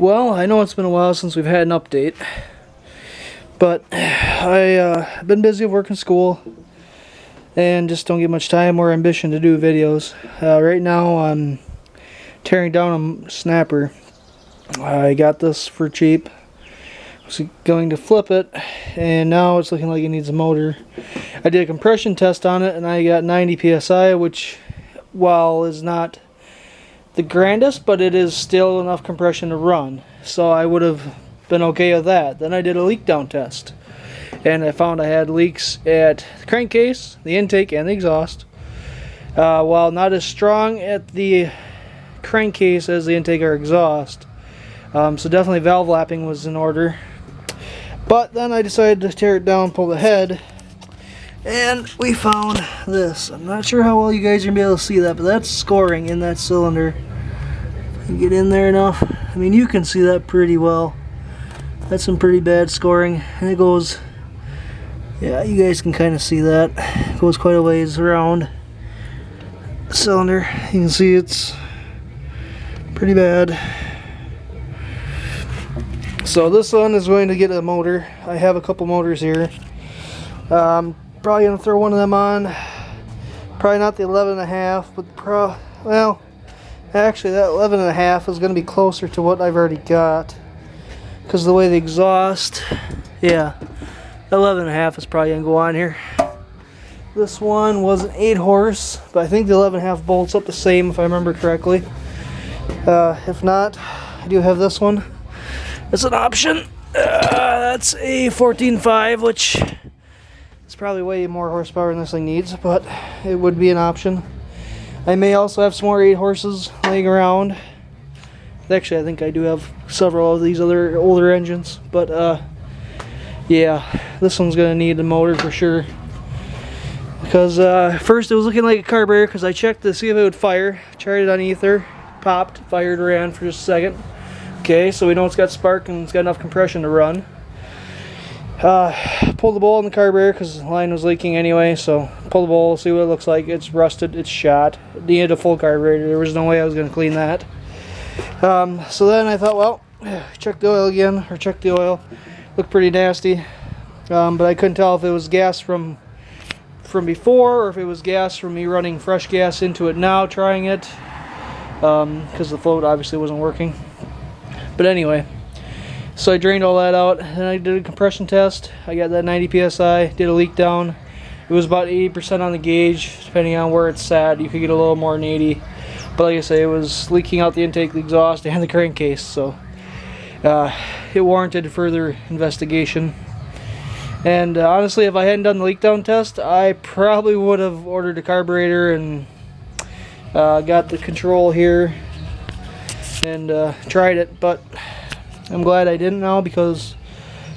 Well, I know it's been a while since we've had an update, but I've been busy working school and just don't get much time or ambition to do videos. Right now I'm tearing down a snapper. I got this for cheap. I was going to flip it, and now it's looking like it needs a motor. I did a compression test on it and I got 90 psi, which, while is not the grandest, but it is still enough compression to run, so I would have been okay with that. Then I did a leak down test, and I found I had leaks at the crankcase, the intake, and the exhaust. While not as strong at the crankcase as the intake or exhaust, so definitely valve lapping was in order. But then I decided to tear it down, pull the head, and we found this. I'm not sure how well you guys are going to be able to see that, but that's scoring in that cylinder. If I can get in there enough. I mean, you can see that pretty well. That's some pretty bad scoring. And it goes, yeah, you guys can kind of see that. It goes quite a ways around the cylinder. You can see it's pretty bad. So this one is going to get a motor. I have a couple motors here. Probably gonna throw one of them on. Probably not the 11.5, but well, actually that 11.5 is gonna be closer to what I've already got, because the way the exhaust, yeah, 11.5 is probably gonna go on here. This one was an 8 horse, but I think the 11.5 bolts up the same if I remember correctly. If not, I do have this one. It's an option. That's a 14.5, which it's probably way more horsepower than this thing needs, but it would be an option. I may also have some more 8 horses laying around. Actually, I think I do have several of these other older engines, but yeah, this one's gonna need a motor for sure. Because first it was looking like a carburetor, because I checked to see if it would fire. Tried it on ether, popped, fired, ran for just a second. Okay, so we know it's got spark and it's got enough compression to run. Pull the bowl in the carburetor because the line was leaking anyway, so pull the bowl, see what it looks like. It's rusted, it's shot. It needed a full carburetor. There was no way I was going to clean that. So then I thought, well, check the oil again, or check the oil. Looked pretty nasty, but I couldn't tell if it was gas from before or if it was gas from me running fresh gas into it now, trying it, because the float obviously wasn't working. But anyway, so I drained all that out, and I did a compression test. I got that 90 psi, did a leak down. It was about 80% on the gauge, depending on where it's sat. You could get a little more than 80. But like I say, it was leaking out the intake, the exhaust, and the crankcase, so it warranted further investigation. And honestly, if I hadn't done the leak down test, I probably would have ordered a carburetor and got the control here and tried it, but I'm glad I didn't now, because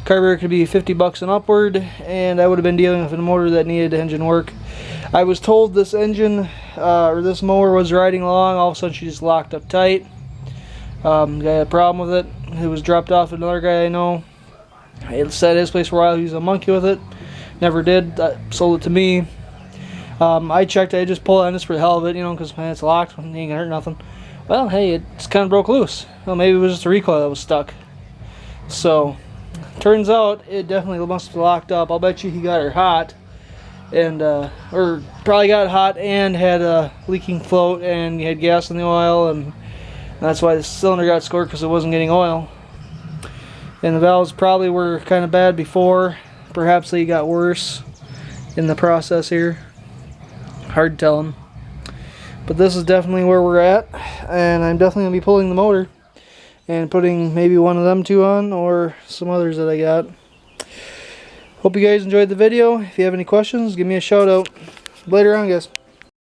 carburetor could be 50 bucks and upward, and I would have been dealing with a motor that needed engine work. I was told this engine, or this mower, was riding along, all of a sudden she just locked up tight. Guy had a problem with it. It was dropped off to another guy I know. It sat at his place for a while. He was a monkey with it. Never did. Sold it to me. I checked. I just pulled it on this for the hell of it, you know, because it's locked. It ain't gonna hurt nothing. Well, hey, it's kind of broke loose. Well, maybe it was just a recoil that was stuck. So, turns out it definitely must have locked up. I'll bet you he got her hot, and or probably got hot and had a leaking float, and he had gas in the oil, and that's why the cylinder got scored, because it wasn't getting oil. And the valves probably were kind of bad before. Perhaps they got worse in the process here. Hard telling. But this is definitely where we're at, and I'm definitely going to be pulling the motor and putting maybe one of them two on, or some others that I got. Hope you guys enjoyed the video. If you have any questions, give me a shout out. Later on, guys.